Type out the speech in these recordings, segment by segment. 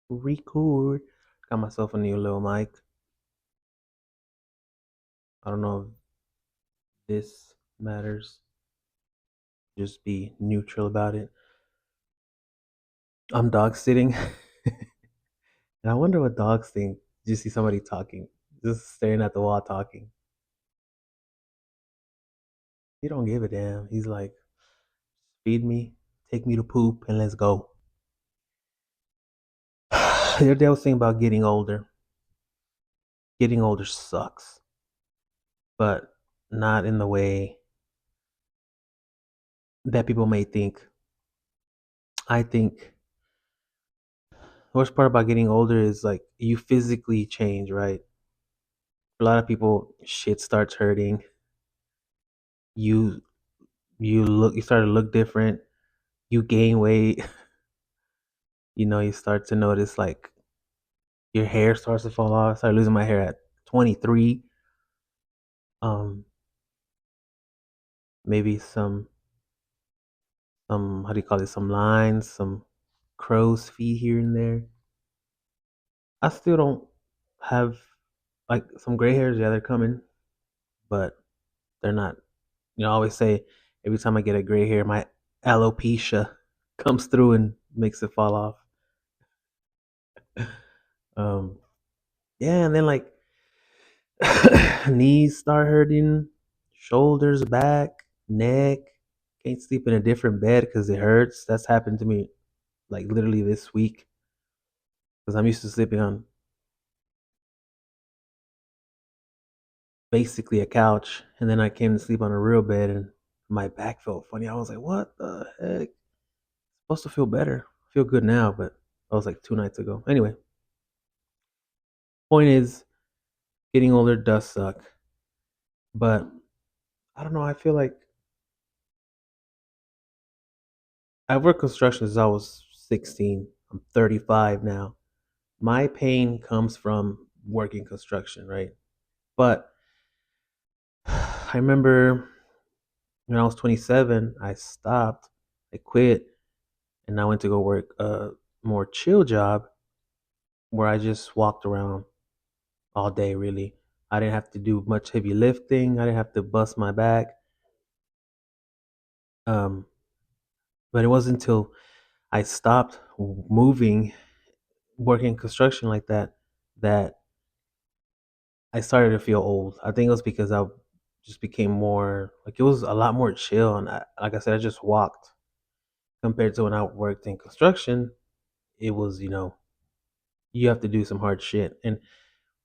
Record. Got myself a new little mic. I don't know if this matters. Just be neutral about it. I'm dog sitting, and I wonder what dogs think. You see somebody talking, just staring at the wall talking. He don't give a damn. He's like, feed me, take me to poop, and let's go. The other day I was thinking about getting older. Getting older sucks, but not in the way that people may think. I think the worst part about getting older is like you physically change, right? A lot of people, shit starts hurting. You you start to look different. You gain weight. You start to notice like your hair starts to fall off. I started losing my hair at 23. Maybe some how do you call it? Some lines, some crow's feet here and there. I still don't have like some gray hairs. Yeah, they're coming, but they're not. I always say every time I get a gray hair, my alopecia comes through and makes it fall off. Um, yeah, and then like knees start hurting, shoulders, back, neck. Can't sleep in a different bed because it hurts. That's happened to me like literally this week because I'm used to sleeping on basically a couch, and then I came to sleep on a real bed, and my back felt funny. I was like, "What the heck?" Supposed to feel better, feel good now, but that was like 2 nights ago. Anyway, point is, getting older does suck, but I don't know. I feel like I've worked construction since I was 16. I'm 35 now. My pain comes from working construction, right? But I remember when I was 27, I stopped, I quit, and I went to go work a more chill job where I just walked around all day, really. I didn't have to do much heavy lifting, I didn't have to bust my back. Um, but it wasn't until I stopped moving, working construction like that, that I started to feel old. I think it was because I just became more like it was a lot more chill, and like I said, I just walked compared to when I worked in construction. It was you have to do some hard shit, and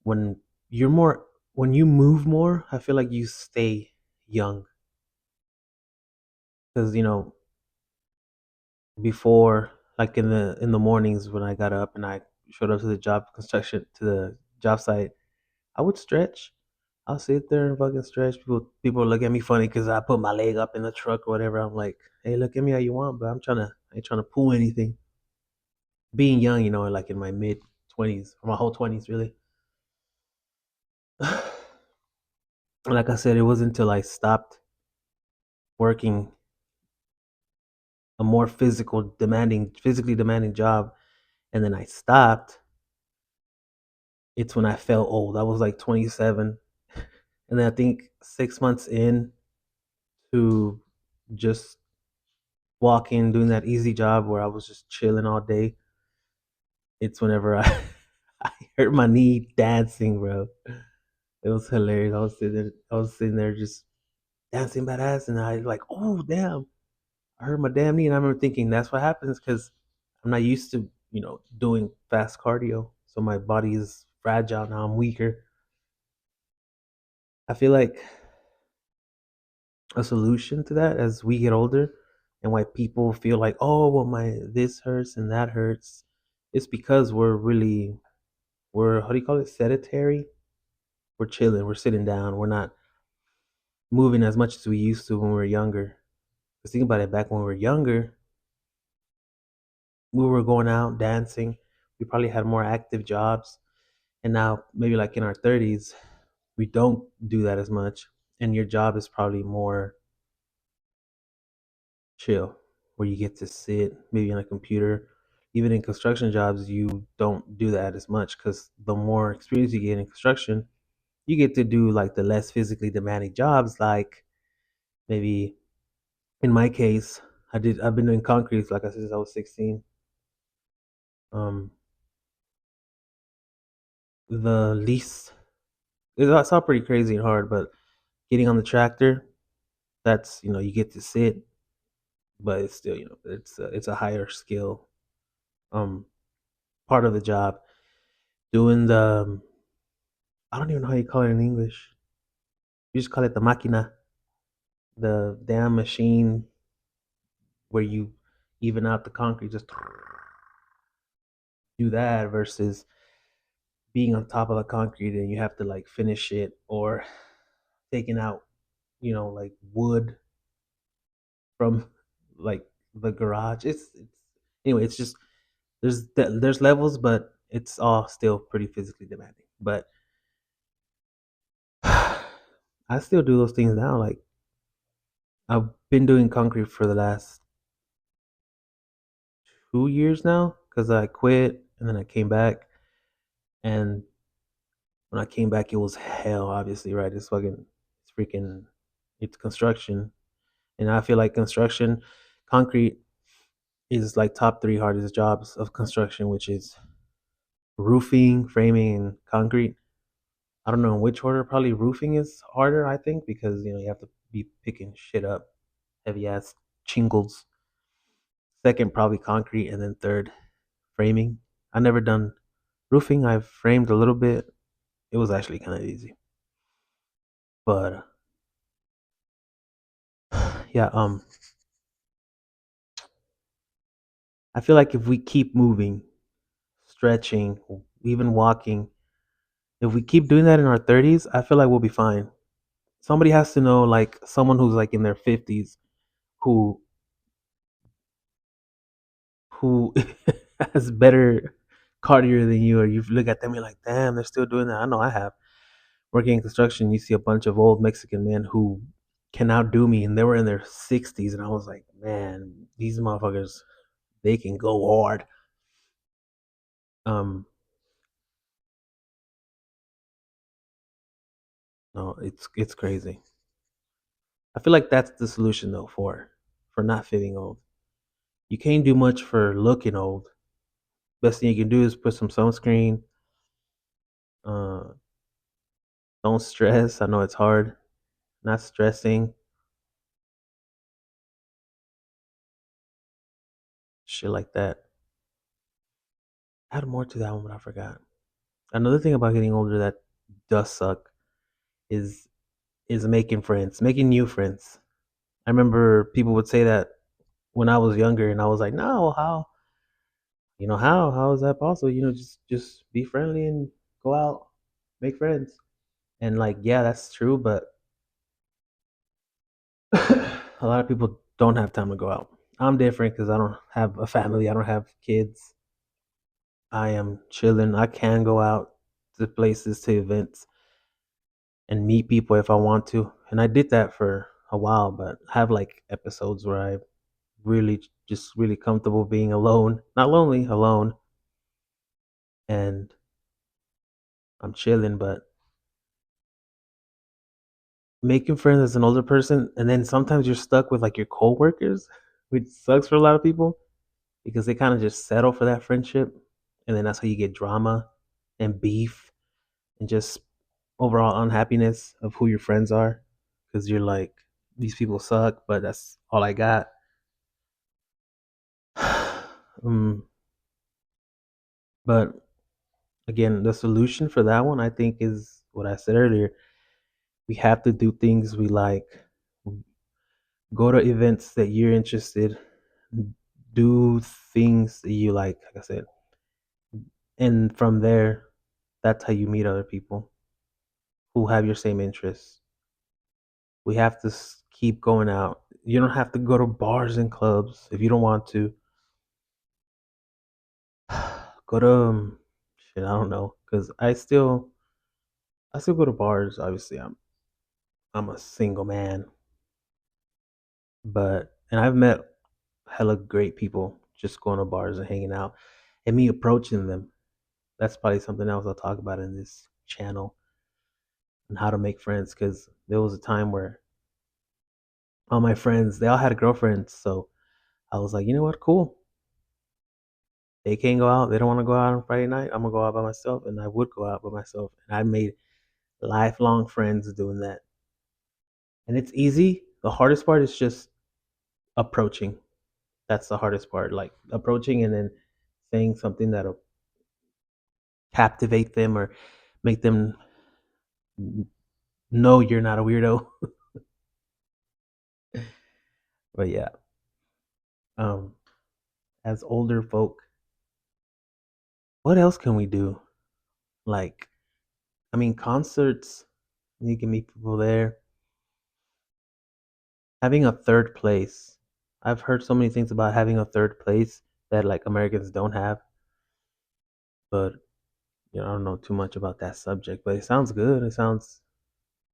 when you're more when you move more, I feel like you stay young because before, like in the mornings when I got up and I showed up to the job site, I would stretch. I'll sit there and fucking stretch. People look at me funny because I put my leg up in the truck or whatever. I'm like, hey, look at me how you want, but I ain't trying to pull anything. Being young, like in my mid 20s, or my whole 20s, really. Like I said, it wasn't until I stopped working a more physically demanding job, and then I stopped. It's when I felt old. I was like 27, and then I think 6 months in to just walking, doing that easy job where I was just chilling all day. It's whenever I I hurt my knee dancing, bro. It was hilarious. I was sitting there just dancing badass, and I like, oh damn, I hurt my damn knee, and I remember thinking that's what happens because I'm not used to doing fast cardio, so my body is fragile now. I'm weaker. I feel like a solution to that as we get older, and why people feel like, oh well, my this hurts and that hurts, it's because we're how do you call it, sedentary. We're chilling, we're sitting down, we're not moving as much as we used to when we were younger. Because think about it, back when we were younger, we were going out dancing, we probably had more active jobs, and now maybe like in our 30s we don't do that as much, and your job is probably more chill, where you get to sit maybe on a computer, even in construction jobs, you don't do that as much because the more experience you get in construction, you get to do like the less physically demanding jobs. Like maybe in my case, I've been doing concrete like I said since I was 16. Um, the least it's all pretty crazy and hard, but getting on the tractor, that's you get to sit, but it's still it's a higher skill um part of the job. Doing the I don't even know how you call it in English. You just call it the máquina, the damn machine where you even out the concrete. Just do that versus being on top of the concrete and you have to like finish it or taking out like wood from like the garage. It's anyway. It's just there's levels, but it's all still pretty physically demanding. But I still do those things now. Like I've been doing concrete for the last 2 years now because I quit and then I came back. And when I came back, it was hell. Obviously, right? It's freaking, it's construction, and I feel like construction, concrete is like top three hardest jobs of construction, which is roofing, framing, and concrete. I don't know in which order. Probably roofing is harder, I think, because you have to be picking shit up, heavy ass shingles. Second, probably concrete, and then third, framing. I never done roofing. I've framed a little bit. It was actually kind of easy, but yeah. I feel like if we keep moving, stretching, even walking, if we keep doing that in our 30s, I feel like we'll be fine. Somebody has to know, like someone who's like in their 50s, who who has better cardio than you, or you look at them, you're like, damn, they're still doing that. I know I have. Working in construction, you see a bunch of old Mexican men who can outdo me, and they were in their 60s, and I was like, man, these motherfuckers, they can go hard. Um, no, it's crazy. I feel like that's the solution though for not feeling old. You can't do much for looking old. Best thing you can do is put some sunscreen. Uh, don't stress. I know it's hard. Not stressing. Shit like that. I had more to that one, but I forgot. Another thing about getting older that does suck is is making friends, making new friends. I remember people would say that when I was younger, and I was like, no, how? How is that possible? Just be friendly and go out, make friends. And like, yeah, that's true, but a lot of people don't have time to go out. I'm different because I don't have a family. I don't have kids. I am chilling. I can go out to places, to events, and meet people if I want to. And I did that for a while, but I have like episodes where I really just really comfortable being alone, not lonely, alone, and I'm chilling. But making friends as an older person, and then sometimes you're stuck with like your coworkers, which sucks for a lot of people because they kind of just settle for that friendship, and then that's how you get drama and beef and just overall unhappiness of who your friends are because you're like, these people suck, but that's all I got. um, but again, the solution for that one, I think, is what I said earlier. We have to do things we like, go to events that you're interested, do things that you like I said, and from there, that's how you meet other people who have your same interests. We have to keep going out. You don't have to go to bars and clubs if you don't want to. Go to shit. I don't know because I still go to bars. Obviously, I'm a single man, but and I've met hella great people just going to bars and hanging out, and me approaching them. That's probably something else I'll talk about in this channel and how to make friends. Because there was a time where all my friends, they all had girlfriends, so I was like, you know what, cool. They can't go out. They don't want to go out on Friday night. I'm gonna go out by myself, and I would go out by myself. And I made lifelong friends doing that. And it's easy. The hardest part is just approaching. That's the hardest part. Like approaching and then saying something that'll captivate them or make them know you're not a weirdo. But yeah, um, as older folk, what else can we do? Like, I mean, concerts, you can meet people there. Having a third place. I've heard so many things about having a third place that like Americans don't have, but I don't know too much about that subject, but it sounds good. It sounds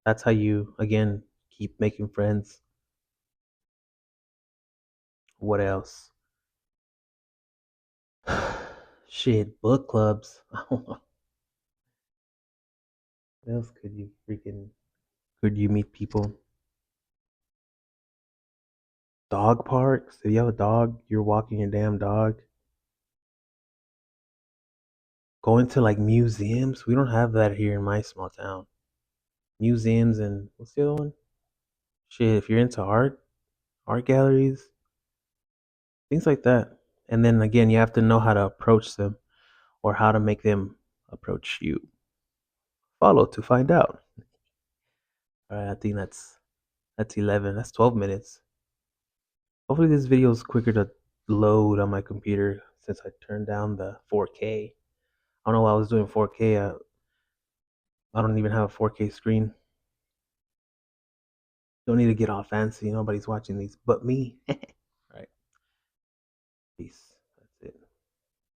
That's how you again keep making friends. What else? Shit, book clubs. What else could you meet people? Dog parks. If you have a dog, you're walking your damn dog. Going to like museums. We don't have that here in my small town. Museums and what's the other one? Shit, if you're into art galleries, things like that. And then again, you have to know how to approach them or how to make them approach you. Follow to find out. All right, I think that's 11. That's 12 minutes. Hopefully this video is quicker to load on my computer since I turned down the 4K. I don't know why I was doing 4K. I don't even have a 4K screen. Don't need to get all fancy. Nobody's watching these but me.